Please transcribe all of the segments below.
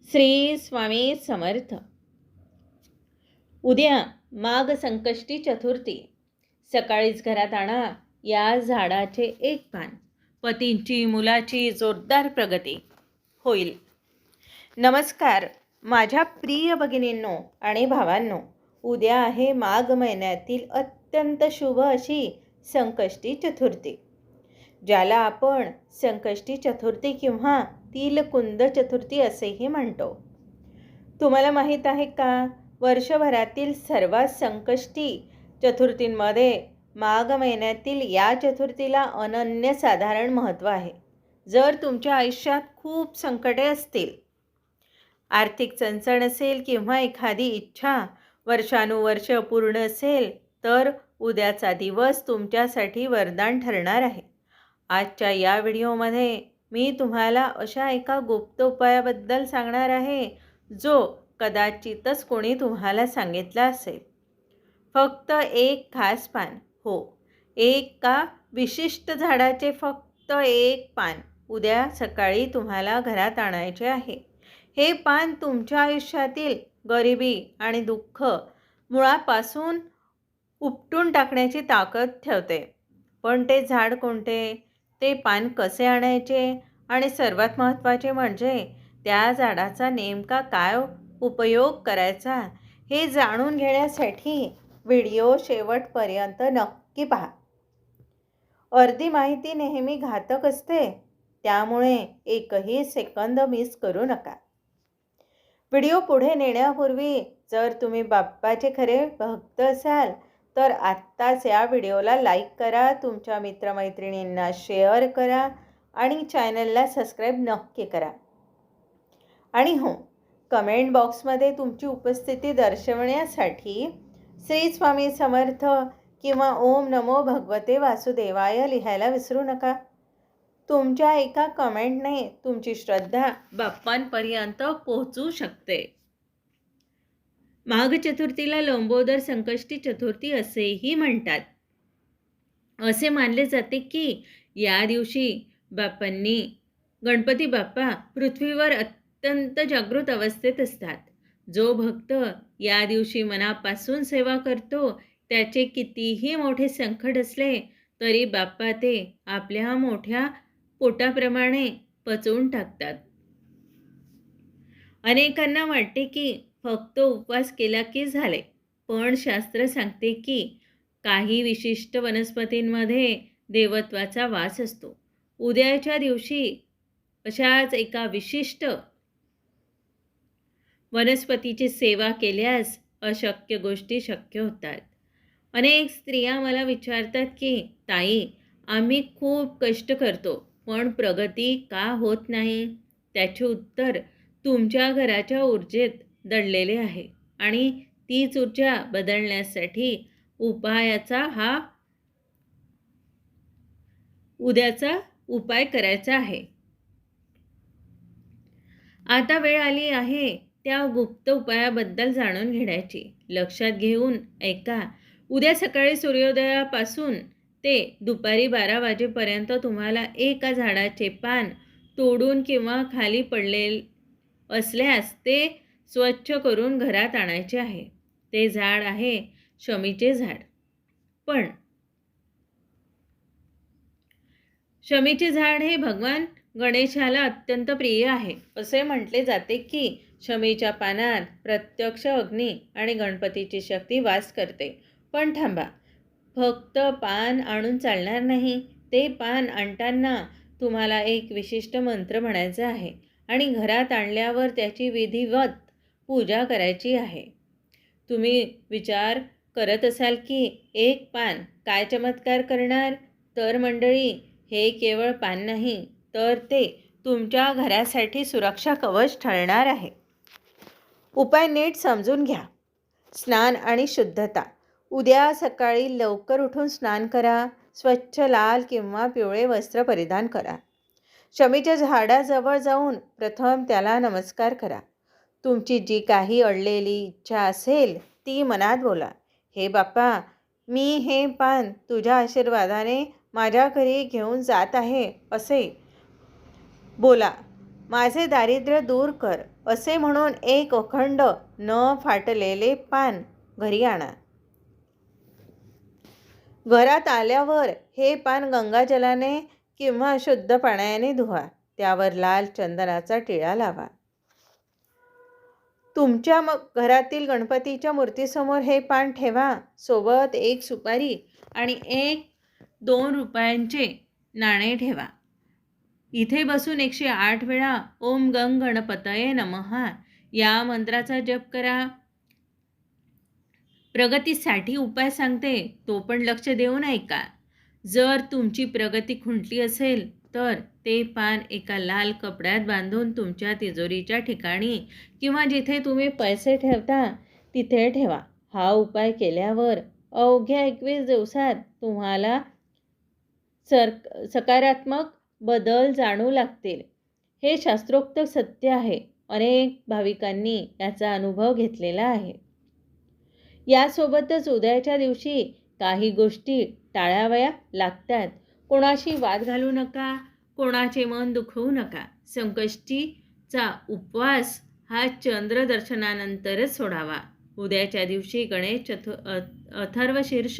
श्री स्वामी समर्थ. उद्या माघ संकष्टी चतुर्थी. सकाळीच घरात आणा या झाडाचे एक पान. पतींची मुलाची जोरदार प्रगती होईल. नमस्कार माझ्या प्रिय भगिनींनो आणि भावांनो. उद्या आहे माघ महिन्यातील अत्यंत शुभ अशी संकष्टी चतुर्थी, ज्याला आपण संकष्टी चतुर्थी किंवा तिलकुंद चतुर्थी असेही म्हणतो. तुम्हाला माहीत आहे का, वर्षभरातील सर्वात संकष्टी चतुर्थींमध्ये माघ महिन्यातील या चतुर्थीला अनन्यसाधारण महत्त्व आहे. जर तुमच्या आयुष्यात खूप संकटे असतील, आर्थिक चणचण असेल किंवा एखादी इच्छा वर्षानुवर्ष पूर्ण असेल, तर उद्याचा दिवस तुमच्यासाठी वरदान ठरणार आहे. आजच्या या व्हिडिओमध्ये मी तुम्हाला अशा एका गुप्त उपायाबद्दल सांगणार आहे, जो कदाचितच कोणी तुम्हाला सांगितला असेल. फक्त एक खास पान, हो, एका विशिष्ट झाडाचे फक्त एक पान उद्या सकाळी तुम्हाला घरात आणायचे आहे. हे पान तुमच्या आयुष्यातील गरिबी आणि दुःख मुळापासून उपटून टाकण्याची ताकद ठेवते. पण ते झाड कोणते, ते पान कसे आणायचे आणि सर्वात महत्त्वाचे म्हणजे त्या झाडाचा नेमका काय उपयोग करायचा, हे जाणून घेण्यासाठी व्हिडिओ शेवटपर्यंत नक्की पहा. अर्धी माहिती नेहमी घातक असते, त्यामुळे एकही सेकंद मिस करू नका. व्हिडिओ पुढे नेण्यापूर्वी जर तुम्ही बाप्पाचे खरे भक्त असाल तर आत्ताच या व्हिडिओला लाईक करा, तुमच्या मित्रमैत्रिणींना शेअर करा आणि चॅनलला सबस्क्राईब नक्की करा. आणि हो, कमेंट बॉक्समध्ये तुमची उपस्थिती दर्शवण्यासाठी श्री स्वामी समर्थ किंवा ओम नमो भगवते वासुदेवाय लिहायला विसरू नका. तुमच्या एका कमेंटने तुमची श्रद्धा बाप्पांपर्यंत पोहोचू शकते. माघ चतुर्थीला लंबोदर संकष्टी चतुर्थी असेही म्हणतात. असे मानले जाते की या दिवशी गणपती बाप्पा पृथ्वीवर अत्यंत जागृत अवस्थेत असतात. जो भक्त या दिवशी मनापासून सेवा करतो, त्याचे कितीही मोठे संकट असले तरी बाप्पा ते आपल्या मोठ्या पोटाप्रमाणे पचवून टाकतात. अनेकांना वाटते की फक्त उपवास केला की झाले, पण शास्त्र सांगते की काही विशिष्ट वनस्पतींमध्ये देवत्वाचा वास असतो. उद्याच्या दिवशी अशाच एका विशिष्ट वनस्पतीची सेवा केल्यास अशक्य गोष्टी शक्य होतात. अनेक स्त्रिया मला विचारतात की ताई, आम्ही खूप कष्ट करतो पण प्रगती का होत नाही? त्याचे उत्तर तुमच्या घराच्या ऊर्जेत दडलेले आहे आणि तीच ऊर्जा बदलण्यासाठी उद्याचा उपाय करायचा आहे. आता वेळ आली आहे त्या गुप्त उपायाबद्दल जाणून घेण्याची. लक्षात घेऊन ऐका. उद्या सकाळी सूर्योदयापासून ते दुपारी 12 वाजेपर्यंत तुम्हाला एका झाडाचे पान तोडून किंवा खाली पडले असल्यास ते स्वच्छ करून घरात आणायचे आहे. ते झाड आहे शमीचे झाड. पण शमीचे झाड हे भगवान गणेशाला अत्यंत प्रिय आहे. असे म्हटले जाते की शमीच्या पानात प्रत्यक्ष अग्नी आणि गणपतीची शक्ती वास करते. पण थांबा, फक्त पान आणून चालणार नाही. ते पान आणताना तुम्हाला एक विशिष्ट मंत्र म्हणायचा आहे आणि घरात आणल्यावर त्याची विधिवत पूजा करायची आहे. तुम्ही विचार करत असाल की एक पान काय चमत्कार करणार? तर मंडळी, हे केवळ पान नाही, तर ते तुमच्या घरासाठी सुरक्षा कवच ठरणार आहे. उपाय नीट समजून घ्या. स्नान आणि शुद्धता. उद्या सकाळी लवकर उठून स्नान करा. स्वच्छ लाल किंवा पिवळे वस्त्र परिधान करा. शमीच्या झाडाजवळ जाऊन प्रथम त्याला नमस्कार करा. तुमची जी काही अडलेली इच्छा असेल ती मनात बोला. हे बाप्पा, मी हे पान तुझ्या आशीर्वादाने माझ्या घरी घेऊन जात आहे, असे बोला. माझे दारिद्र्य दूर कर, असे म्हणून एक अखंड न फाटलेले पान घरी आणा. घरात आल्यावर हे पान गंगाजलाने किंवा शुद्ध पाण्याने धुवा. त्यावर लाल चंदनाचा टिळा लावा. तुमच्या घरातील गणपतीच्या मूर्तीसमोर हे पान ठेवा. सोबत एक सुपारी आणि 1-2 रुपयांचे नाणे ठेवा. इथे बसून 108 वेळा ओम गंग गणपतये नमः या मंत्राचा जप करा. प्रगतीसाठी उपाय सांगते, तो पण लक्ष देऊन ऐका. जर तुमची प्रगती खुंटली असेल तर ते पान एका लाल कपड्यात बांधून तुमच्या तिजोरीच्या ठिकाणी किंवा जिथे तुम्ही पैसे ठेवता तिथे ठेवा. हा उपाय केल्यावर अवघ्या 21 दिवसात तुम्हाला सकारात्मक बदल जाणू लागतील. हे शास्त्रोक्त सत्य आहे. अनेक भाविकांनी याचा अनुभव घेतलेला आहे. यासोबतच उद्याच्या दिवशी काही गोष्टी टाळाव्या लागतात. कोणाशी वाद घालू नका, कोणाचे मन दुखवू नका. संकष्टीचा उपवास हा चंद्रदर्शनानंतरच सोडावा. उद्याच्या दिवशी गणेश अथर्वशीर्ष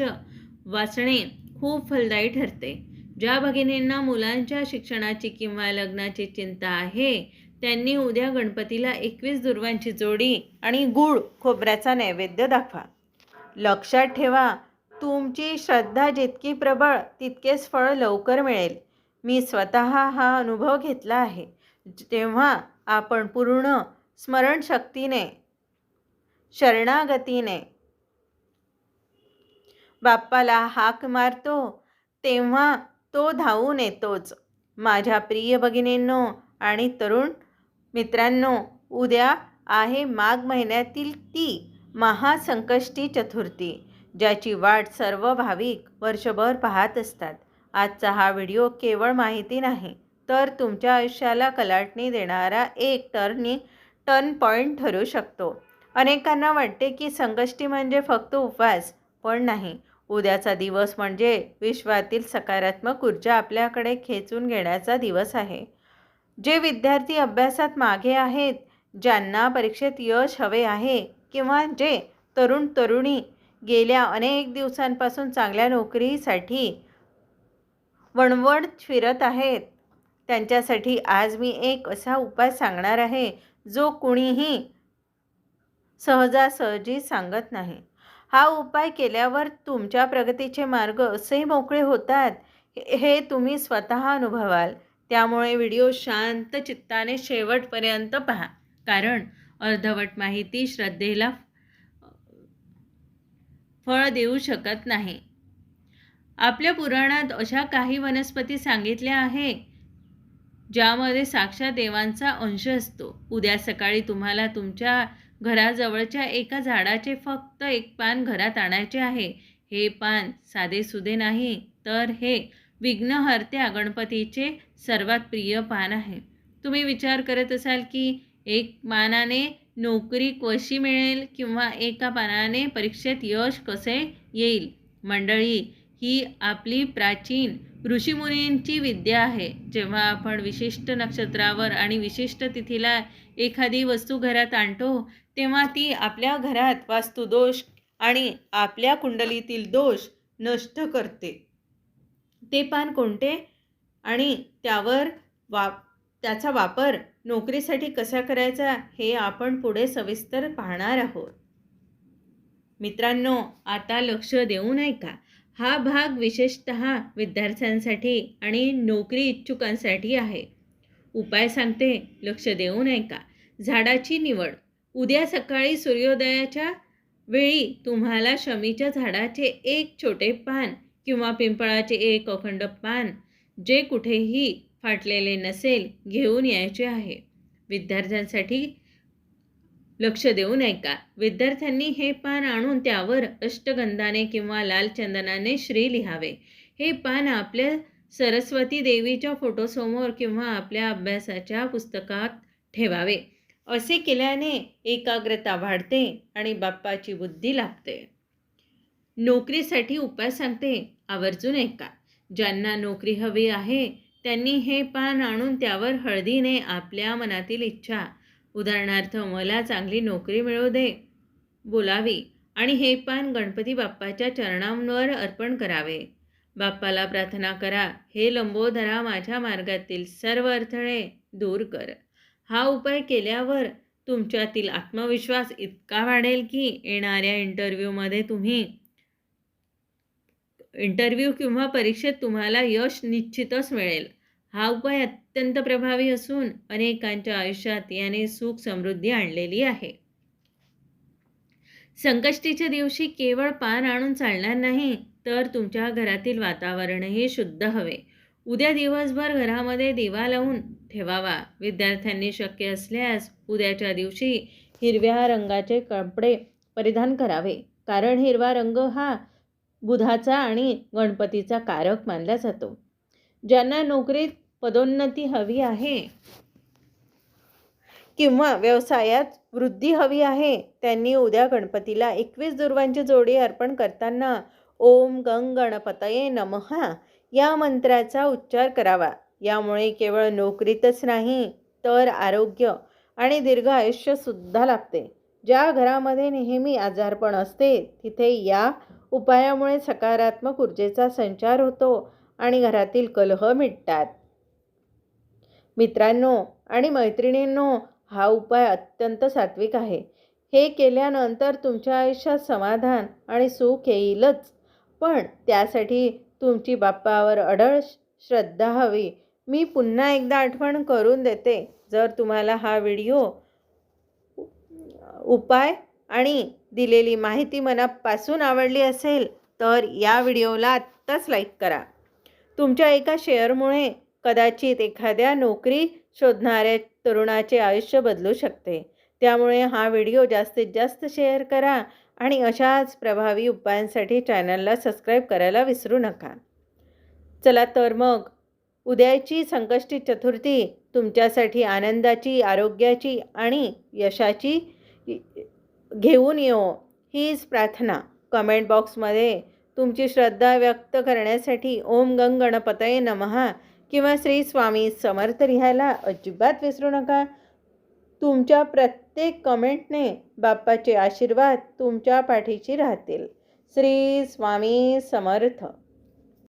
वाचणे खूप फलदायी ठरते. ज्या भगिनींना मुलांच्या शिक्षणाची किंवा लग्नाची चिंता आहे त्यांनी उद्या गणपतीला 21 दुर्वांची जोडी आणि गूळ खोबऱ्याचा नैवेद्य दाखवा. लक्षात ठेवा, तुमची श्रद्धा जितकी प्रबळ तितकेच फळ लवकर मिळेल. मी स्वतः हा अनुभव घेतला आहे. तेव्हा आपण पूर्ण स्मरणशक्तीने, शरणागतीने बाप्पाला हाक मारतो तेव्हा तो धावून येतोच. माझ्या प्रिय भगिनींनो आणि तरुण मित्रांनो, उद्या आहे माघ महिन्यातील ती महासंकष्टी चतुर्थी, ज्याची वाट सर्व भाविक वर्षभर पाहत असतात. आजचा हा व्हिडिओ केवळ माहिती नाही तर तुमच्या आयुष्याला कलाटणी देणारा एक टर्न पॉईंट ठरू शकतो. अनेकांना वाटते की संकष्टी म्हणजे फक्त उपवास, पण नाही. उद्याचा दिवस म्हणजे विश्वातील सकारात्मक ऊर्जा आपल्याकडे खेचून घेण्याचा दिवस आहे. जे विद्यार्थी अभ्यासात मागे आहेत, ज्यांना परीक्षेत यश हवे आहे किंवा जे तरुणी गेल्या अनेक दिवसांपासून चांगल्या नोकरीसाठी वणवण फिरत आहेत, त्यांच्यासाठी आज मी एक असा उपाय सांगणार आहे जो कुणीही सहजासहजी सांगत नाही. हा उपाय केल्यावर तुमच्या प्रगतीचे मार्ग असे मोकळे होतात हे तुम्ही स्वतः अनुभवाल. त्यामुळे व्हिडिओ शांत चित्ताने शेवटपर्यंत पहा, कारण अर्धवट माहिती श्रद्धेला फळ देऊ शकत नाही. आपल्या पुराणात अशा काही वनस्पती सांगितल्या आहे ज्यामध्ये साक्षात देवांचा अंश असतो. उद्या सकाळी तुम्हाला तुमच्या घराजवळच्या एका झाडाचे फक्त एक पान घरात आणायचे आहे. हे पान साधेसुधे नाही, तर हे विघ्नहर्त्या गणपतीचे सर्वात प्रिय पान आहे. तुम्ही विचार करत असाल की एक पानाने नोकरी कशी मिळेल किंवा एका पानाने परीक्षेत यश कसे येईल. मंडळी, ही आपली प्राचीन ऋषीमुनींची विद्या आहे. जेव्हा आपण विशिष्ट नक्षत्रावर आणि विशिष्ट तिथीला एखादी वस्तू घरात आणतो तेव्हा ती आपल्या घरात वास्तुदोष आणि आपल्या कुंडलीतील दोष नष्ट करते. ते पान कोणते आणि त्याचा वापर नोकरीसाठी कसा करायचा हे आपण पुढे सविस्तर पाहणार आहोत. मित्रांनो, आता लक्ष देऊन ऐका. हा भाग विशेषतः विद्यार्थ्यांसाठी आणि नोकरी इच्छुकांसाठी आहे. उपाय सांगते, लक्ष देऊन ऐका. झाडाची निवड. उद्या सकाळी सूर्योदयाच्या वेळी तुम्हाला शमीच्या झाडाचे एक छोटे पान किंवा पिंपळाचे एक अखंड पान, जे कुठेही फाटलेले नसेल, घेऊन यायचे आहे. विद्यार्थ्यांसाठी लक्ष देऊन ऐका. विद्यार्थ्यांनी हे पान आणून त्यावर अष्टगंधाने किंवा लाल चंदनाने श्री लिहावे. हे पान आपल्या सरस्वती देवीच्या फोटोसमोर किंवा आपल्या अभ्यासाच्या पुस्तकात ठेवावे. असे केल्याने एकाग्रता वाढते आणि बाप्पाची बुद्धी लाभते. नोकरीसाठी उपाय सांगते, आवर्जून ऐका. ज्यांना नोकरी हवी आहे त्यांनी हे पान आणून त्यावर हळदीने आपल्या मनातील इच्छा, उदाहरणार्थ मला चांगली नोकरी मिळू दे, बोलावी आणि हे पान गणपती बाप्पाच्या चरणांवर अर्पण करावे. बाप्पाला प्रार्थना करा, हे लंबोदरा माझ्या मार्गातील सर्व अडथळे दूर कर. हा उपाय केल्यावर तुमच्यातील आत्मविश्वास इतका वाढेल की येणाऱ्या इंटरव्ह्यू किंवा परीक्षेत तुम्हाला यश निश्चितच मिळेल. हा उपाय अत्यंत प्रभावी असून अनेकांच्या आयुष्यात याने सुख समृद्धी आणलेली आहे. संकष्टीच्या दिवशी केवळ पान आणून चालणार नाही, तर तुमच्या घरातील वातावरणही शुद्ध हवे. उद्या दिवसभर घरामध्ये दिवा लावून ठेवावा. विद्यार्थ्यांनी शक्य असल्यास उद्याच्या दिवशी हिरव्या रंगाचे कपडे परिधान करावे, कारण हिरवा रंग हा बुधाचा आणि गणपतीचा कारक मानला जातो. ज्यांना नोकरीत पदोन्नती हवी आहे किंवा व्यवसायात वृद्धी हवी आहे, त्यांनी उद्या गणपतीला 21 दुर्वांची जोडी अर्पण करताना ओम गंग गणपतये नमः या मंत्राचा उच्चार करावा. यामुळे केवळ नोकरीतच नाही, तर आरोग्य आणि दीर्घ आयुष्यसुद्धा लाभते. ज्या घरामध्ये नेहमी आजारपण असते, तिथे या उपायामुळे सकारात्मक ऊर्जेचा संचार होतो आणि घरातील कलह मिटतात. मित्रांनो आणि मैत्रिणींनो, हा उपाय अत्यंत सात्विक आहे. हे केल्यानंतर तुमच्या आयुष्यात समाधान आणि सुख येईलच, पण त्यासाठी तुमची बाप्पावर अढळ श्रद्धा हवी. मी पुन्हा एकदा आठवण करून देते, जर तुम्हाला हा व्हिडिओ, उपाय आणि दिलेली माहिती मनापासून आवडली असेल, तर या व्हिडिओला आत्ताच लाईक करा. तुमच्या एका शेअरमुळे कदाचित एखाद्या नोकरी शोधणाऱ्या तरुणाचे आयुष्य बदलू शकते. त्यामुळे हा व्हिडिओ जास्तीत जास्त शेअर करा आणि अशाच प्रभावी उपायांसाठी चॅनलला सबस्क्राईब करायला विसरू नका. चला तर मग उद्याची संकष्टी चतुर्थी तुमच्यासाठी आनंदाची, आरोग्याची आणि यशाची घेऊन येवो, हीच प्रार्थना. कमेंट बॉक्समध्ये तुमची श्रद्धा व्यक्त करण्यासाठी ओम गंग गणपतये नमः किंवा श्री स्वामी समर्थ लिहायला अजिबात विसरू नका. तुमच्या प्रत्येक कमेंटने बाप्पाचे आशीर्वाद तुमच्या पाठीशी राहतील. श्री स्वामी समर्थ.